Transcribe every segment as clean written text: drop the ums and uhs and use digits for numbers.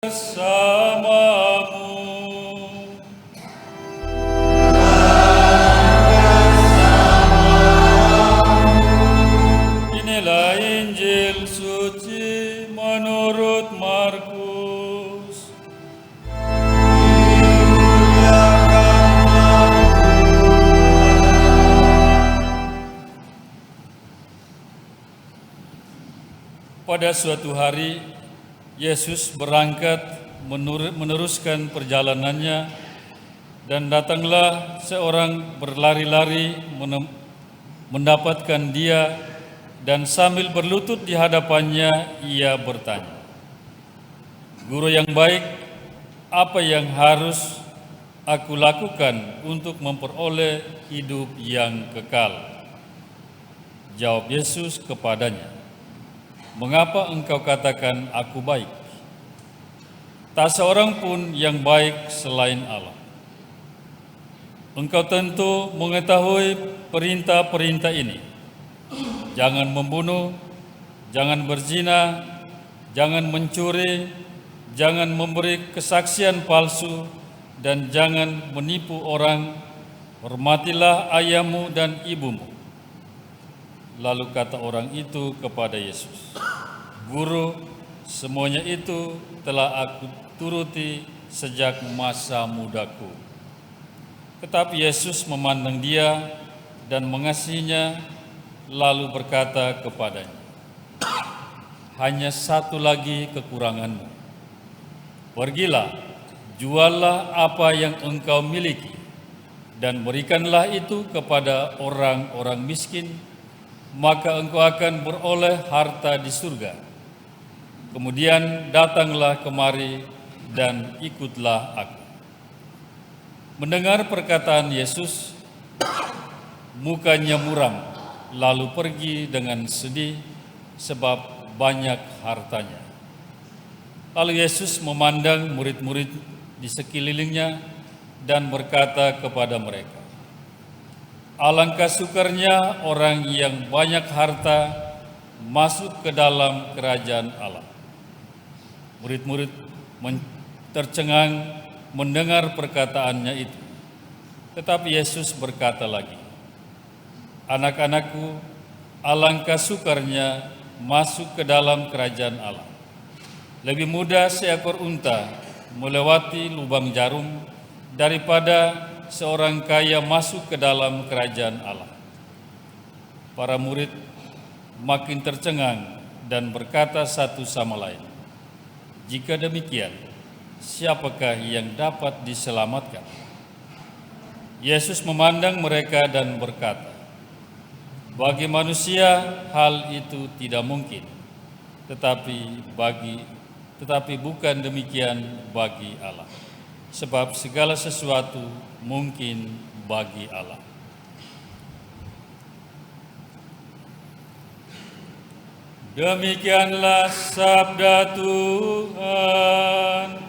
bersamamu. Inilah Injil suci menurut Markus. Pada suatu hari, Yesus berangkat meneruskan perjalanannya, dan datanglah seorang berlari-lari mendapatkan dia, dan sambil berlutut di hadapannya ia bertanya, "Guru yang baik, apa yang harus aku lakukan untuk memperoleh hidup yang kekal?" Jawab Yesus kepadanya, "Mengapa engkau katakan aku baik? Tak seorang pun yang baik selain Allah. Engkau tentu mengetahui perintah-perintah ini. Jangan membunuh, jangan berzina, jangan mencuri, jangan memberi kesaksian palsu, dan jangan menipu orang. Hormatilah ayahmu dan ibumu." Lalu kata orang itu kepada Yesus, "Guru, semuanya itu telah aku turuti sejak masa mudaku." Tetapi Yesus memandang dia dan mengasihinya, lalu berkata kepadanya, "Hanya satu lagi kekuranganmu. Pergilah, juallah apa yang engkau miliki, dan berikanlah itu kepada orang-orang miskin, maka engkau akan beroleh harta di surga. Kemudian datanglah kemari dan ikutlah aku." Mendengar perkataan Yesus, mukanya muram, lalu pergi dengan sedih sebab banyak hartanya. Lalu Yesus memandang murid-murid di sekelilingnya dan berkata kepada mereka, "Alangkah sukarnya orang yang banyak harta masuk ke dalam kerajaan Allah." Murid-murid tercengang mendengar perkataannya itu. Tetapi Yesus berkata lagi, "Anak-anakku, alangkah sukarnya masuk ke dalam kerajaan Allah. Lebih mudah seekor unta melewati lubang jarum daripada seorang kaya masuk ke dalam kerajaan Allah." Para murid makin tercengang dan berkata satu sama lain, "Jika demikian, siapakah yang dapat diselamatkan?" Yesus memandang mereka dan berkata, "Bagi manusia hal itu tidak mungkin, tetapi bukan demikian bagi Allah. Sebab segala sesuatu mungkin bagi Allah." Demikianlah sabda Tuhan.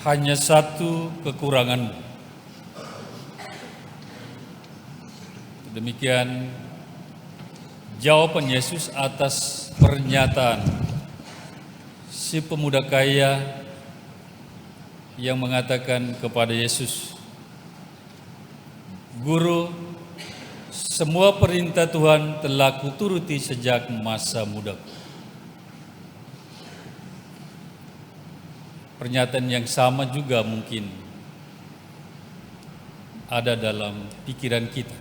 Hanya satu kekuranganmu. Demikian jawaban Yesus atas pernyataan si pemuda kaya yang mengatakan kepada Yesus, "Guru, semua perintah Tuhan telah kuturuti sejak masa mudaku." Pernyataan yang sama juga mungkin ada dalam pikiran kita.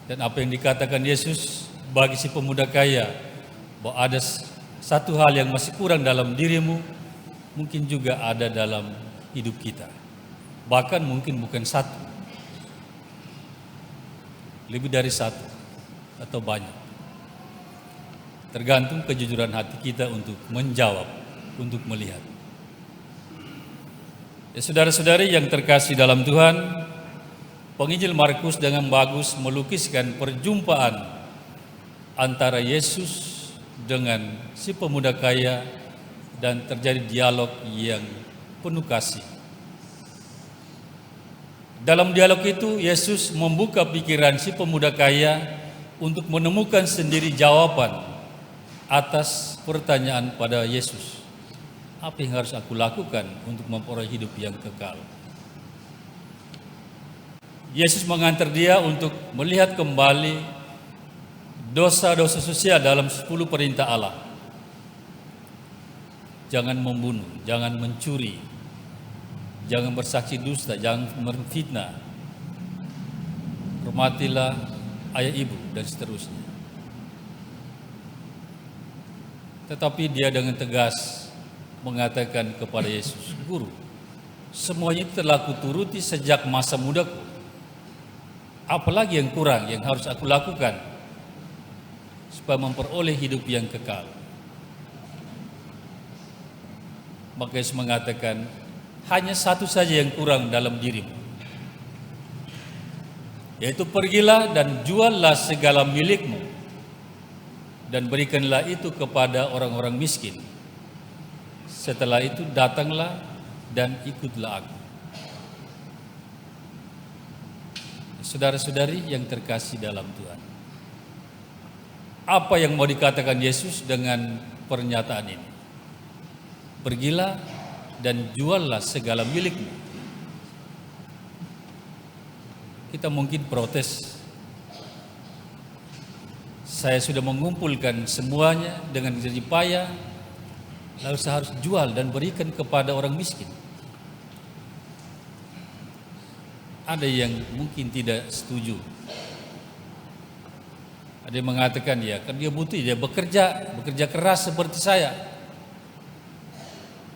Dan apa yang dikatakan Yesus bagi si pemuda kaya bahwa ada satu hal yang masih kurang dalam dirimu, mungkin juga ada dalam hidup kita. Bahkan mungkin bukan satu, lebih dari satu atau banyak. Tergantung kejujuran hati kita untuk menjawab, untuk melihat. Ya, saudara-saudari yang terkasih dalam Tuhan, penginjil Markus dengan bagus melukiskan perjumpaan antara Yesus dengan si pemuda kaya dan terjadi dialog yang penuh kasih. Dalam dialog itu, Yesus membuka pikiran si pemuda kaya untuk menemukan sendiri jawaban atas pertanyaan pada Yesus. Apa yang harus aku lakukan untuk memperoleh hidup yang kekal? Yesus mengantar dia untuk melihat kembali dosa-dosa sosial dalam 10 perintah Allah. Jangan membunuh, jangan mencuri, jangan bersaksi dusta, jangan memfitnah, hormatilah ayah ibu, dan seterusnya. Tetapi dia dengan tegas mengatakan kepada Yesus, "Guru, semuanya itu telah kuturuti sejak masa mudaku. Apalagi yang kurang yang harus aku lakukan supaya memperoleh hidup yang kekal?" Maka Yesus mengatakan, hanya satu saja yang kurang dalam dirimu, yaitu pergilah dan juallah segala milikmu dan berikanlah itu kepada orang-orang miskin. Setelah itu datanglah dan ikutlah aku. Saudara-saudari yang terkasih dalam Tuhan, apa yang mau dikatakan Yesus dengan pernyataan ini? Pergilah dan juallah segala milikmu. Kita mungkin protes, saya sudah mengumpulkan semuanya dengan jerih payah, lalu saya harus jual dan berikan kepada orang miskin. Ada yang mungkin tidak setuju. Ada yang mengatakan, ya kan dia butuh, dia bekerja keras seperti saya.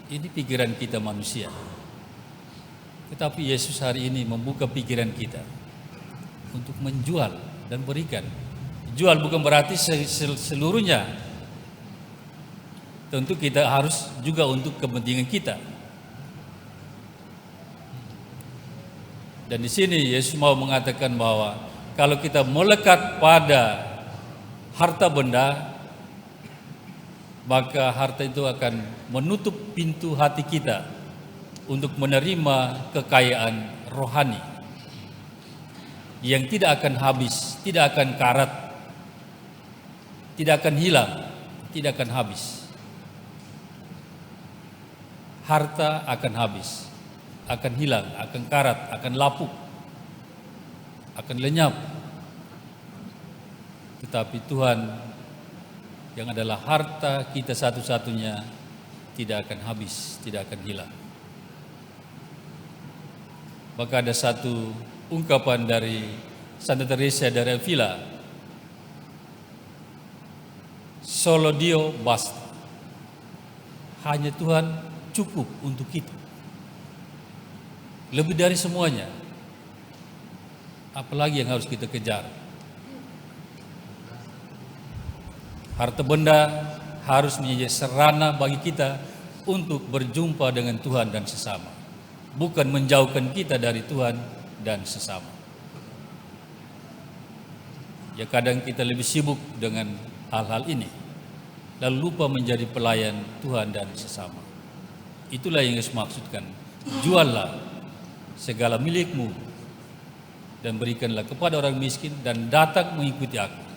Ini pikiran kita manusia. Tetapi Yesus hari ini membuka pikiran kita untuk menjual dan berikan. Jual bukan berarti seluruhnya. Tentu kita harus juga untuk kepentingan kita. Dan di sini Yesus mau mengatakan bahwa kalau kita melekat pada harta benda, maka harta itu akan menutup pintu hati kita untuk menerima kekayaan rohani yang tidak akan habis, tidak akan karat, tidak akan hilang, tidak akan habis. Harta akan habis, akan hilang, akan karat, akan lapuk, akan lenyap. Tetapi Tuhan yang adalah harta kita satu-satunya tidak akan habis, tidak akan hilang. Maka ada satu ungkapan dari Santa Teresa dari Avila, solo Dio basta. Hanya Tuhan cukup untuk kita. Lebih dari semuanya. Apalagi yang harus kita kejar? Harta benda harus menjadi sarana bagi kita untuk berjumpa dengan Tuhan dan sesama, bukan menjauhkan kita dari Tuhan dan sesama. Ya kadang kita lebih sibuk dengan hal-hal ini, lalu lupa menjadi pelayan Tuhan dan sesama. Itulah yang Yesus maksudkan. Juallah segala milikmu dan berikanlah kepada orang miskin dan datang mengikuti aku.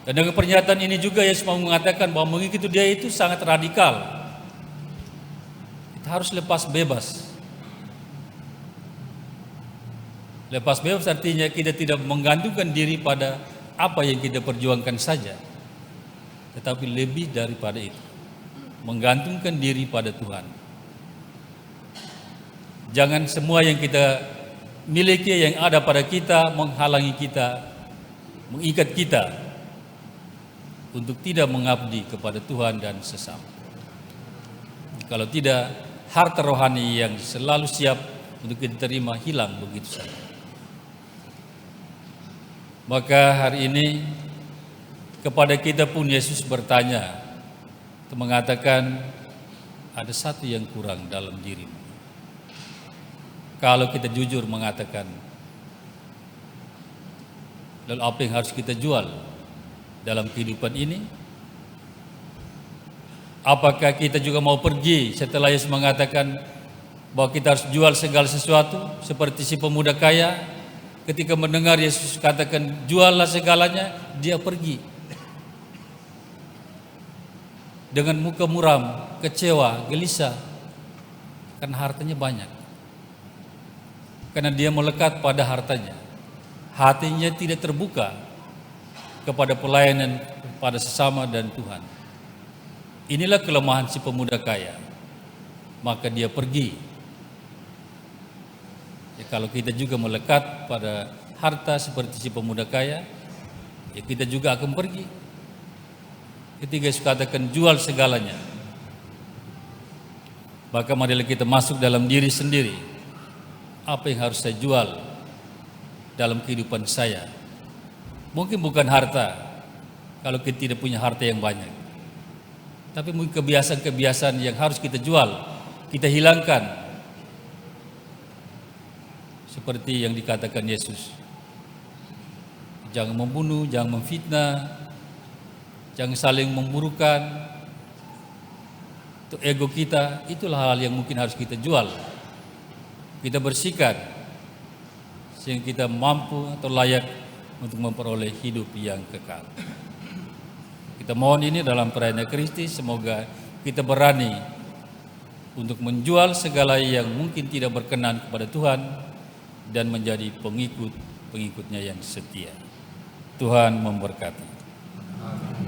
Dan dengan pernyataan ini juga Yesus mau mengatakan bahwa mengikuti dia itu sangat radikal. Kita harus lepas bebas. Lepas bebas artinya kita tidak menggantungkan diri pada apa yang kita perjuangkan saja, tetapi lebih daripada itu, menggantungkan diri pada Tuhan. Jangan semua yang kita miliki, yang ada pada kita, menghalangi kita mengikat kita untuk tidak mengabdi kepada Tuhan dan sesama. Kalau tidak, harta rohani yang selalu siap untuk kita terima hilang begitu saja. Maka hari ini kepada kita pun Yesus bertanya, mengatakan ada satu yang kurang dalam dirimu. Kalau kita jujur mengatakan, lalu apa yang harus kita jual dalam kehidupan ini? Apakah kita juga mau pergi setelah Yesus mengatakan bahwa kita harus jual segala sesuatu seperti si pemuda kaya? Ketika mendengar Yesus katakan juallah segalanya, dia pergi dengan muka muram, kecewa, gelisah, karena hartanya banyak. Karena dia melekat pada hartanya, hatinya tidak terbuka kepada pelayanan pada sesama dan Tuhan. Inilah kelemahan si pemuda kaya. Maka dia pergi. Ya, kalau kita juga melekat pada harta seperti si pemuda kaya, ya kita juga akan pergi. Ketika Yesus katakan jual segalanya, maka marilah kita masuk dalam diri sendiri. Apa yang harus saya jual dalam kehidupan saya? Mungkin bukan harta, kalau kita tidak punya harta yang banyak. Tapi mungkin kebiasaan-kebiasaan yang harus kita jual, kita hilangkan. Seperti yang dikatakan Yesus. Jangan membunuh, jangan memfitnah, jangan saling memburukan. Untuk ego kita, itulah hal yang mungkin harus kita jual. Kita bersihkan sehingga kita mampu atau layak untuk memperoleh hidup yang kekal. Kita mohon ini dalam perayaan Kristi, semoga kita berani untuk menjual segala yang mungkin tidak berkenan kepada Tuhan dan menjadi pengikut-pengikutnya yang setia. Tuhan memberkati.